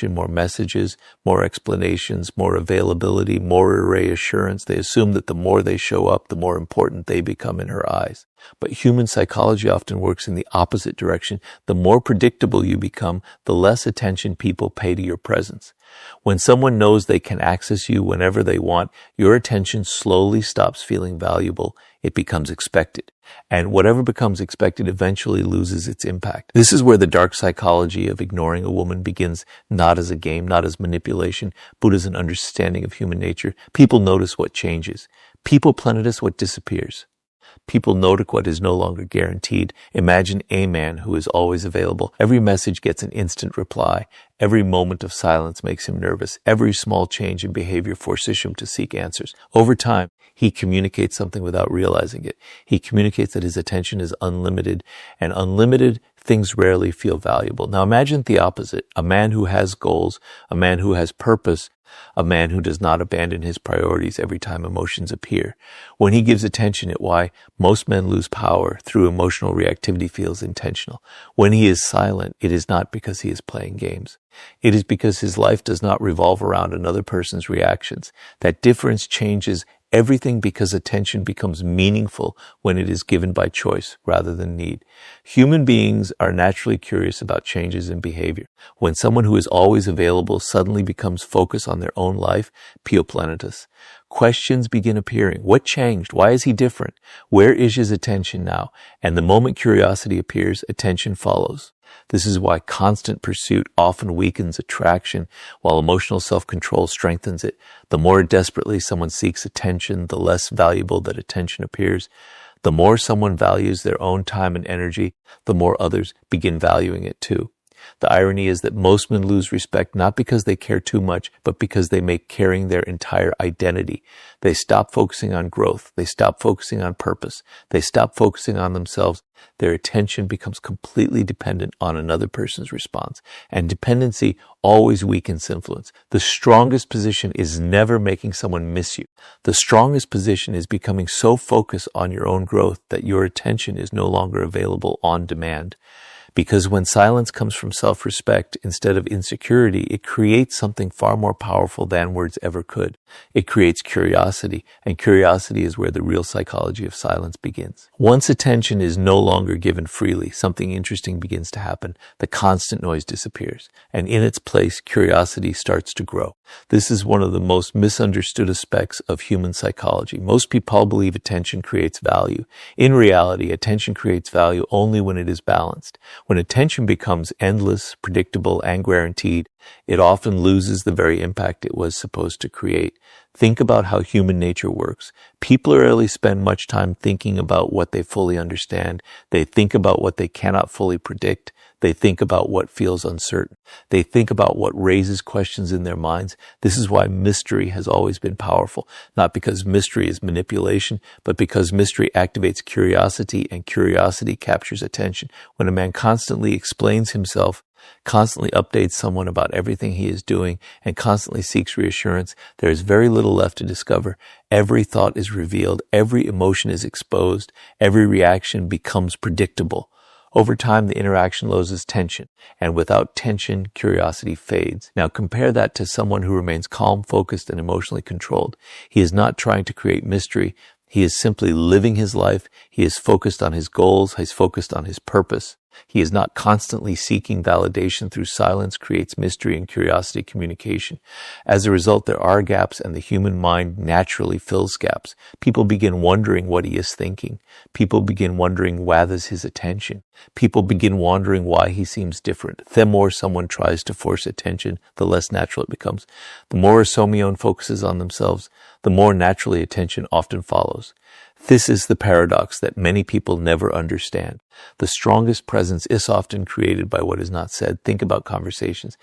attention, more messages, more explanations, more availability, more reassurance. They assume that the more they show up, the more important they become in her eyes. But human psychology often works in the opposite direction. The more predictable you become, the less attention people pay to your presence. When someone knows they can access you whenever they want, your attention slowly stops feeling valuable. It becomes expected. And whatever becomes expected eventually loses its impact. This is where the dark psychology of ignoring a woman begins, not as a game, not as manipulation, but as an understanding of human nature. People notice what changes. People notice what disappears. People notice what is no longer guaranteed. Imagine a man who is always available. Every message gets an instant reply. Every moment of silence makes him nervous. Every small change in behavior forces him to seek answers. Over time, he communicates something without realizing it. He communicates that his attention is unlimited, and unlimited things rarely feel valuable. Now imagine the opposite. A man who has goals, a man who has purpose, a man who does not abandon his priorities every time emotions appear. When he gives attention, it why most men lose power through emotional reactivity feels intentional. When he is silent, it is not because he is playing games. It is because his life does not revolve around another person's reactions. That difference changes everything because attention becomes meaningful when it is given by choice rather than need. Human beings are naturally curious about changes in behavior. When someone who is always available suddenly becomes focused on their own life, pio planitas, questions begin appearing. What changed? Why is he different? Where is his attention now? And the moment curiosity appears, attention follows. This is why constant pursuit often weakens attraction, while emotional self-control strengthens it. The more desperately someone seeks attention, the less valuable that attention appears. The more someone values their own time and energy, the more others begin valuing it too. The irony is that most men lose respect not because they care too much, but because they make caring their entire identity. They stop focusing on growth. They stop focusing on purpose. They stop focusing on themselves. Their attention becomes completely dependent on another person's response. And dependency always weakens influence. The strongest position is never making someone miss you. The strongest position is becoming so focused on your own growth that your attention is no longer available on demand. Because when silence comes from self-respect instead of insecurity, it creates something far more powerful than words ever could. It creates curiosity, and curiosity is where the real psychology of silence begins. Once attention is no longer given freely, something interesting begins to happen. The constant noise disappears, and in its place, curiosity starts to grow. This is one of the most misunderstood aspects of human psychology. Most people believe attention creates value. In reality, attention creates value only when it is balanced. When attention becomes endless, predictable, and guaranteed, it often loses the very impact it was supposed to create. Think about how human nature works. People rarely spend much time thinking about what they fully understand. They think about what they cannot fully predict. They think about what feels uncertain. They think about what raises questions in their minds. This is why mystery has always been powerful. Not because mystery is manipulation, but because mystery activates curiosity, and curiosity captures attention. When a man constantly explains himself, constantly updates someone about everything he is doing, and constantly seeks reassurance, there is very little left to discover. Every thought is revealed. Every emotion is exposed. Every reaction becomes predictable. Over time, the interaction loses tension, and without tension, curiosity fades. Now compare that to someone who remains calm, focused, and emotionally controlled. He is not trying to create mystery. He is simply living his life. He is focused on his goals. He's focused on his purpose. He is not constantly seeking validation through silence, creates mystery and curiosity communication. As a result, there are gaps, and the human mind naturally fills gaps. People begin wondering what he is thinking. People begin wondering whether's his attention. People begin wondering why he seems different. The more someone tries to force attention, the less natural it becomes. The more a Somione focuses on themselves, the more naturally attention often follows. This is the paradox that many people never understand. The strongest presence is often created by what is not said. Think about conversations.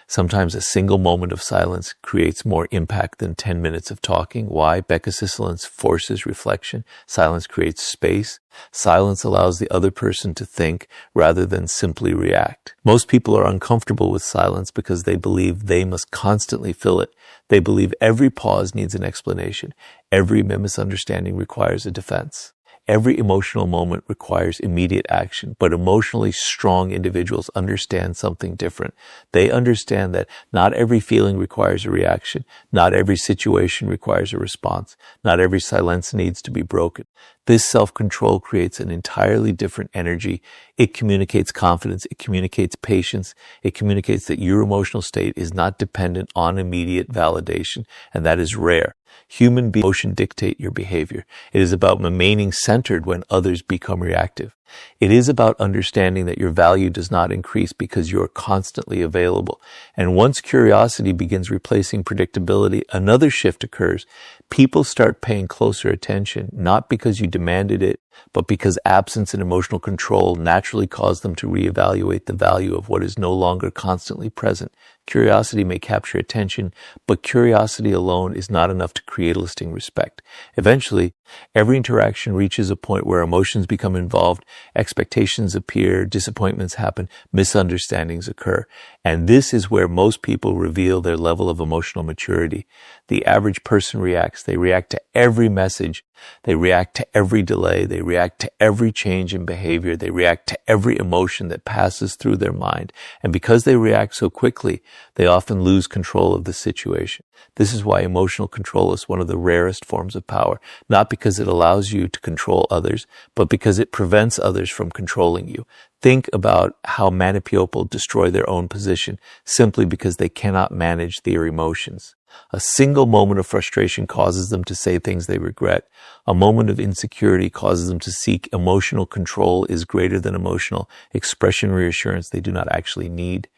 Sometimes a single moment of silence creates more impact than 10 minutes of talking. Why? Silence forces reflection. Silence creates space. Silence allows the other person to think rather than simply react. Most people are uncomfortable with silence because they believe they must constantly fill it. They believe every pause needs an explanation. Every misunderstanding requires a defense. every emotional moment requires immediate action, but emotionally strong individuals understand something different. They understand that not every feeling requires a reaction. Not every situation requires a response. Not every silence needs to be broken. This self-control creates an entirely different energy. It communicates confidence. It communicates patience. It communicates that your emotional state is not dependent on immediate validation, and that is rare. Human emotion dictate your behavior. It is about remaining centered when others become reactive. It is about understanding that your value does not increase because you are constantly available. And once curiosity begins replacing predictability, another shift occurs. People start paying closer attention, not because you demanded it, but because absence and emotional control naturally cause them to reevaluate the value of what is no longer constantly present. Curiosity may capture attention, but curiosity alone is not enough to create lasting respect. Eventually, every interaction reaches a point where emotions become involved, expectations appear, disappointments happen, misunderstandings occur. And this is where most people reveal their level of emotional maturity. The average person reacts. They react to every message. They react to every delay. They react to every change in behavior. They react to every emotion that passes through their mind. And because they react so quickly, they often lose control of the situation. This is why emotional control is one of the rarest forms of power, not because it allows you to control others, but because it prevents others from controlling you. Think about how many people destroy their own position simply because they cannot manage their emotions. A single moment of frustration causes them to say things they regret. A moment of insecurity causes them to seek emotional control is greater than emotional expression reassurance they do not actually need.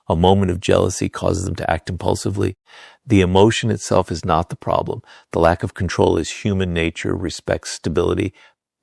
A moment of jealousy causes them to act impulsively. The emotion itself is not the problem. The lack of control is human nature, respects stability.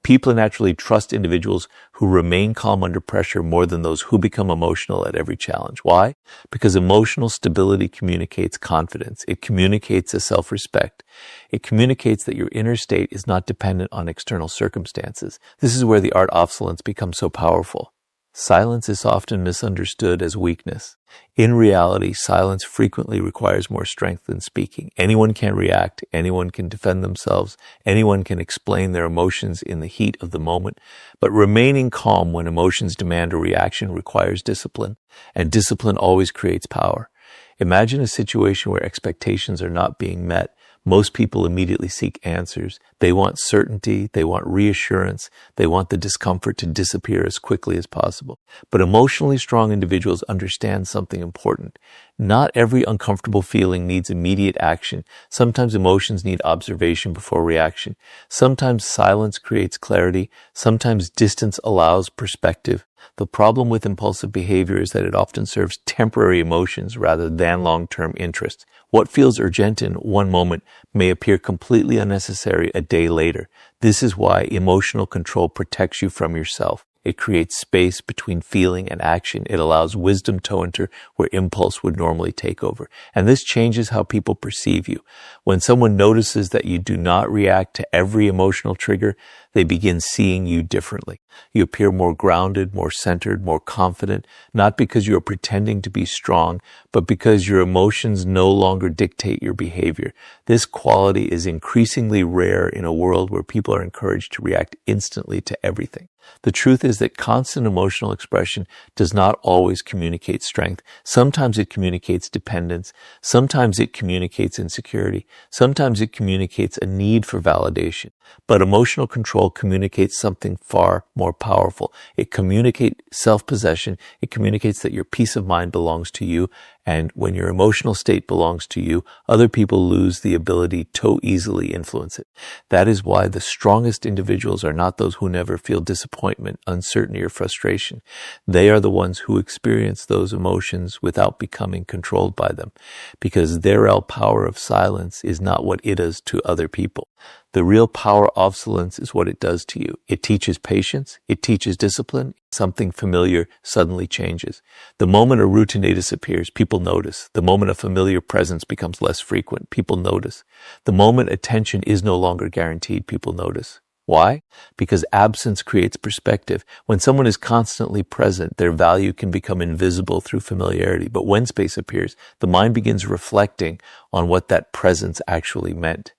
People naturally trust individuals who remain calm under pressure more than those who become emotional at every challenge. Why? Because emotional stability communicates confidence. It communicates a self-respect. It communicates that your inner state is not dependent on external circumstances. This is where the art of silence becomes so powerful. Silence is often misunderstood as weakness. In reality, silence frequently requires more strength than speaking. Anyone can react, anyone can defend themselves, anyone can explain their emotions in the heat of the moment, but remaining calm when emotions demand a reaction requires discipline, and discipline always creates power. Imagine a situation where expectations are not being met. Most people immediately seek answers. They want certainty. They want reassurance. They want the discomfort to disappear as quickly as possible. But emotionally strong individuals understand something important. Not every uncomfortable feeling needs immediate action. Sometimes emotions need observation before reaction. Sometimes silence creates clarity. Sometimes distance allows perspective. The problem with impulsive behavior is that it often serves temporary emotions rather than long-term interests. What feels urgent in one moment may appear completely unnecessary a day later. This is why emotional control protects you from yourself. It creates space between feeling and action. It allows wisdom to enter where impulse would normally take over. And this changes how people perceive you. When someone notices that you do not react to every emotional trigger, they begin seeing you differently. You appear more grounded, more centered, more confident, not because you are pretending to be strong, but because your emotions no longer dictate your behavior. This quality is increasingly rare in a world where people are encouraged to react instantly to everything. The truth is that constant emotional expression does not always communicate strength. Sometimes it communicates dependence. Sometimes it communicates insecurity. Sometimes it communicates a need for validation. But emotional control communicates something far more powerful. It communicates self-possession. It communicates that your peace of mind belongs to you. And when your emotional state belongs to you, other people lose the ability to easily influence it. That is why the strongest individuals are not those who never feel disappointment, uncertainty, or frustration. They are the ones who experience those emotions without becoming controlled by them, because their real power of silence is not what it does to other people. The real power of silence is what it does to you. It teaches patience. It teaches discipline. Something familiar suddenly changes. The moment a routine disappears, people notice. The moment a familiar presence becomes less frequent, people notice. The moment attention is no longer guaranteed, people notice. Why? Because absence creates perspective. When someone is constantly present, their value can become invisible through familiarity. But when space appears, the mind begins reflecting on what that presence actually meant.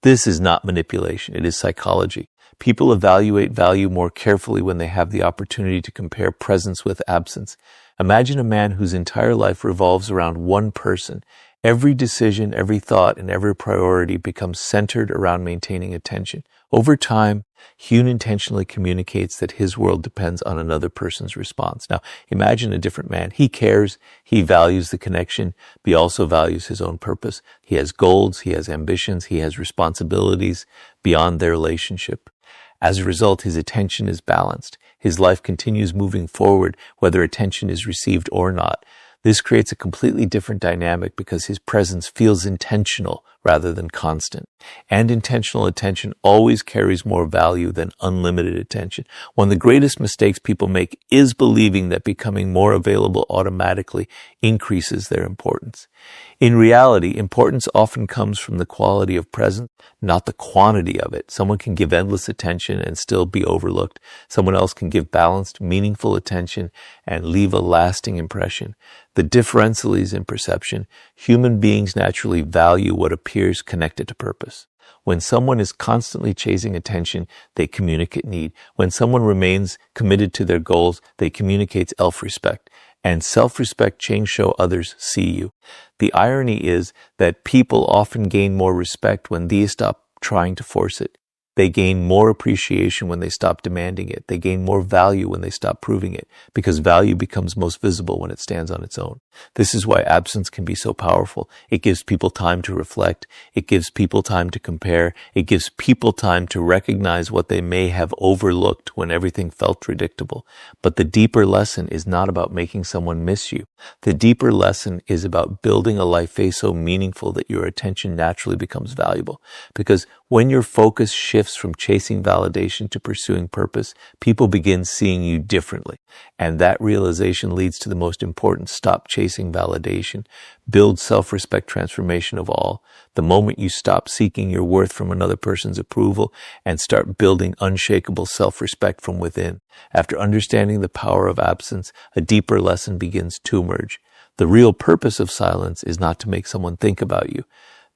This is not manipulation. It is psychology. People evaluate value more carefully when they have the opportunity to compare presence with absence. Imagine a man whose entire life revolves around one person. Every decision, every thought, and every priority becomes centered around maintaining attention. Over time, he unintentionally communicates that his world depends on another person's response. Now, imagine a different man. He cares, he values the connection, but he also values his own purpose. He has goals, he has ambitions, he has responsibilities beyond their relationship. As a result, his attention is balanced. His life continues moving forward, whether attention is received or not. This creates a completely different dynamic because his presence feels intentional rather than constant. And intentional attention always carries more value than unlimited attention. One of the greatest mistakes people make is believing that becoming more available automatically increases their importance. In reality, importance often comes from the quality of presence, not the quantity of it. Someone can give endless attention and still be overlooked. Someone else can give balanced, meaningful attention and leave a lasting impression. The differential is in perception. Human beings naturally value what appears connected to purpose. When someone is constantly chasing attention, they communicate need. When someone remains committed to their goals, they communicate self-respect. And self-respect change show others see you. The irony is that people often gain more respect when they stop trying to force it. They gain more appreciation when they stop demanding it. They gain more value when they stop proving it, because value becomes most visible when it stands on its own. This is why absence can be so powerful. It gives people time to reflect. It gives people time to compare. It gives people time to recognize what they may have overlooked when everything felt predictable. But the deeper lesson is not about making someone miss you. The deeper lesson is about building a life phase so meaningful that your attention naturally becomes valuable. Because when your focus shifts from chasing validation to pursuing purpose, people begin seeing you differently. And that realization leads to the most important stop chasing validation, build self-respect transformation of all. The moment you stop seeking your worth from another person's approval and start building unshakable self-respect from within. After understanding the power of absence, a deeper lesson begins to emerge. The real purpose of silence is not to make someone think about you.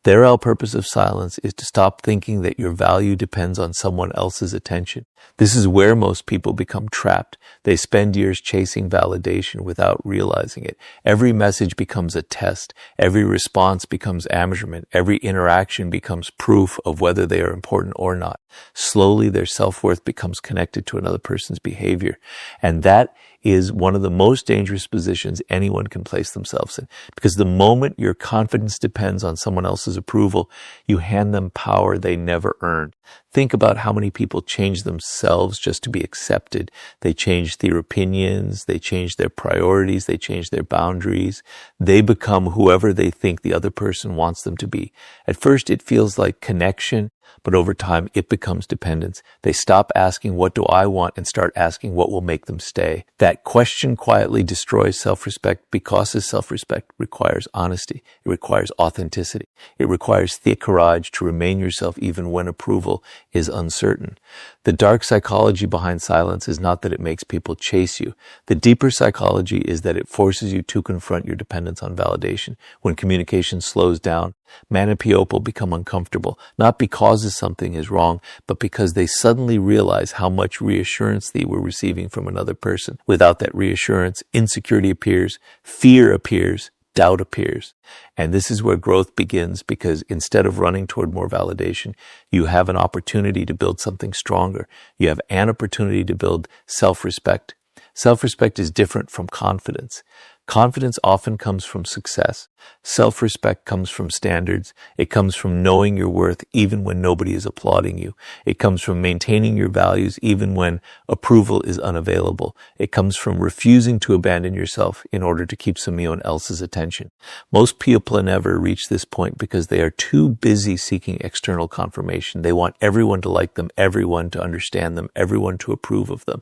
The real purpose of silence is to stop thinking that your value depends on someone else's attention. This is where most people become trapped. They spend years chasing validation without realizing it. Every message becomes a test. Every response becomes measurement. Every interaction becomes proof of whether they are important or not. Slowly, their self-worth becomes connected to another person's behavior. And that is one of the most dangerous positions anyone can place themselves in. Because the moment your confidence depends on someone else's approval, you hand them power they never earned. Think about how many people change themselves just to be accepted. They change their opinions, they change their priorities, they change their boundaries. They become whoever they think the other person wants them to be. At first, it feels like connection, but over time, it becomes dependence. They stop asking, what do I want, and start asking what will make them stay. That question quietly destroys self-respect because self-respect requires honesty. It requires authenticity. It requires thick courage to remain yourself even when approval is uncertain. The dark psychology behind silence is not that it makes people chase you. The deeper psychology is that it forces you to confront your dependence on validation. When communication slows down, man and people become uncomfortable, not because something is wrong, but because they suddenly realize how much reassurance they were receiving from another person. Without that reassurance, insecurity appears, fear appears, doubt appears. And this is where growth begins, because instead of running toward more validation, you have an opportunity to build something stronger. You have an opportunity to build self-respect. Self-respect is different from confidence. Confidence often comes from success. Self-respect comes from standards. It comes from knowing your worth even when nobody is applauding you. It comes from maintaining your values even when approval is unavailable. It comes from refusing to abandon yourself in order to keep someone else's attention. Most people never reach this point because they are too busy seeking external confirmation. They want everyone to like them, everyone to understand them, everyone to approve of them.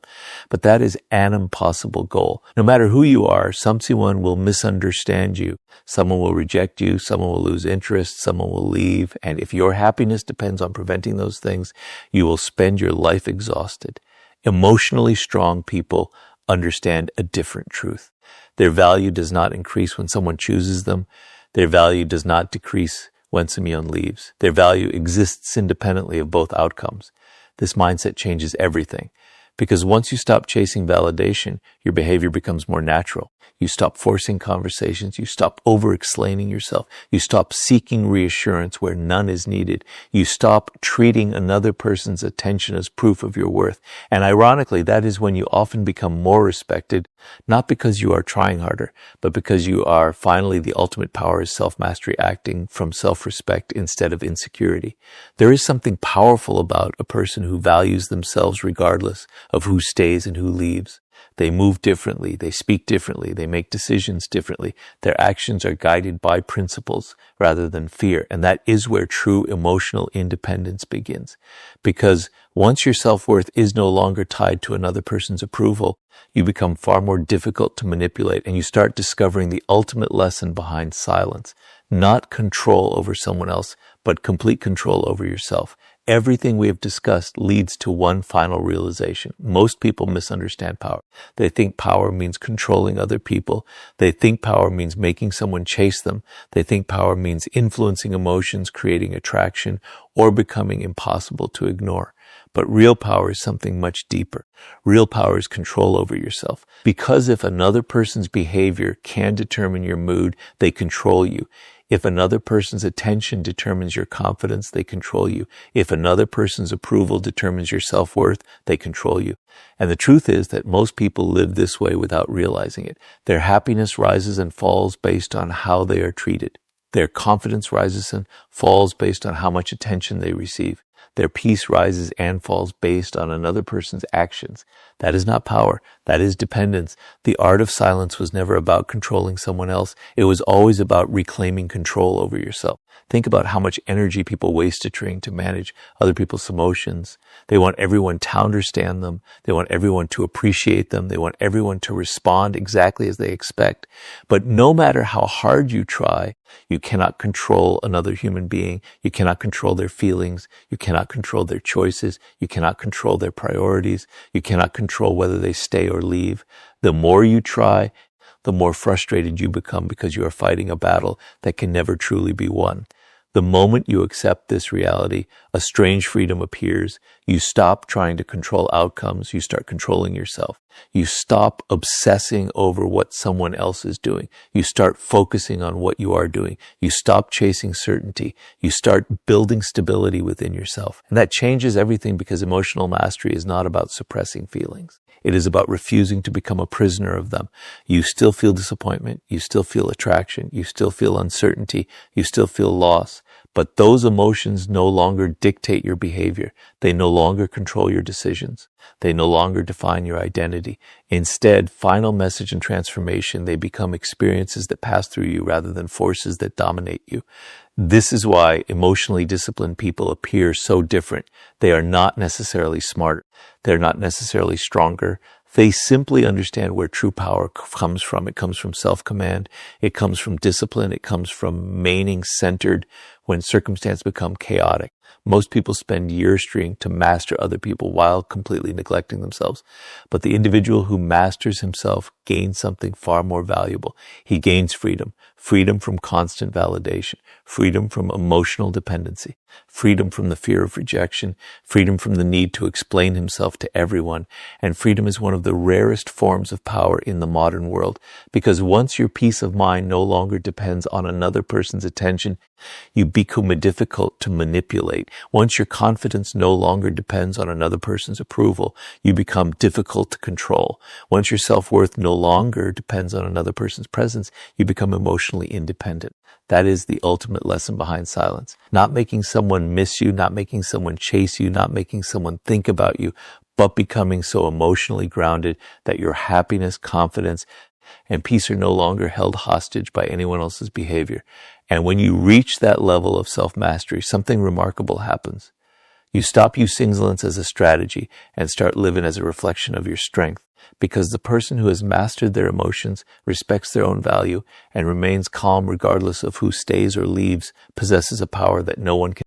But that is an impossible goal. No matter who you are, someone will misunderstand you. Someone will reject you. Someone will lose interest. Someone will leave. And if your happiness depends on preventing those things, you will spend your life exhausted. Emotionally strong people understand a different truth. Their value does not increase when someone chooses them. Their value does not decrease when someone leaves. Their value exists independently of both outcomes. This mindset changes everything. Because once you stop chasing validation, your behavior becomes more natural. You stop forcing conversations. You stop over-explaining yourself. You stop seeking reassurance where none is needed. You stop treating another person's attention as proof of your worth. And ironically, that is when you often become more respected, not because you are trying harder, but because you are finally the ultimate power is self-mastery acting from self-respect instead of insecurity. There is something powerful about a person who values themselves regardless of who stays and who leaves. They move differently, they speak differently, they make decisions differently. Their actions are guided by principles rather than fear. And that is where true emotional independence begins. Because once your self-worth is no longer tied to another person's approval, you become far more difficult to manipulate and you start discovering the ultimate lesson behind silence. Not control over someone else, but complete control over yourself. Everything we have discussed leads to one final realization. Most people misunderstand power. They think power means controlling other people. They think power means making someone chase them. They think power means influencing emotions, creating attraction, or becoming impossible to ignore. But real power is something much deeper. Real power is control over yourself. Because if another person's behavior can determine your mood, they control you. If another person's attention determines your confidence, they control you. If another person's approval determines your self-worth, they control you. And the truth is that most people live this way without realizing it. Their happiness rises and falls based on how they are treated. Their confidence rises and falls based on how much attention they receive. Their peace rises and falls based on another person's actions. That is not power. That is dependence. The art of silence was never about controlling someone else. It was always about reclaiming control over yourself. Think about how much energy people waste trying to manage other people's emotions. They want everyone to understand them. They want everyone to appreciate them. They want everyone to respond exactly as they expect. But no matter how hard you try, you cannot control another human being. You cannot control their feelings. You cannot control their choices. You cannot control their priorities. You cannot control whether they stay or leave. The more you try, the more frustrated you become because you are fighting a battle that can never truly be won. The moment you accept this reality, a strange freedom appears. You stop trying to control outcomes. You start controlling yourself. You stop obsessing over what someone else is doing. You start focusing on what you are doing. You stop chasing certainty. You start building stability within yourself. And that changes everything because emotional mastery is not about suppressing feelings. It is about refusing to become a prisoner of them. You still feel disappointment. You still feel attraction. You still feel uncertainty. You still feel loss. But those emotions no longer dictate your behavior. They no longer control your decisions. They no longer define your identity. Instead, final message and transformation, they become experiences that pass through you rather than forces that dominate you. This is why emotionally disciplined people appear so different. They are not necessarily smarter. They're not necessarily stronger. They simply understand where true power comes from. It comes from self-command. It comes from discipline. It comes from remaining centered when circumstances become chaotic. Most people spend years trying to master other people while completely neglecting themselves. But the individual who masters himself gains something far more valuable. He gains freedom. Freedom from constant validation. Freedom from emotional dependency. Freedom from the fear of rejection. Freedom from the need to explain himself to everyone. And freedom is one of the rarest forms of power in the modern world. Because once your peace of mind no longer depends on another person's attention, you become difficult to manipulate. Once your confidence no longer depends on another person's approval, you become difficult to control. Once your self-worth no longer depends on another person's presence, you become emotionally independent. That is the ultimate lesson behind silence. Not making someone miss you, not making someone chase you, not making someone think about you, but becoming so emotionally grounded that your happiness, confidence, and peace are no longer held hostage by anyone else's behavior. And when you reach that level of self-mastery, something remarkable happens. You stop using silence as a strategy and start living as a reflection of your strength, because the person who has mastered their emotions, respects their own value, and remains calm regardless of who stays or leaves possesses a power that no one can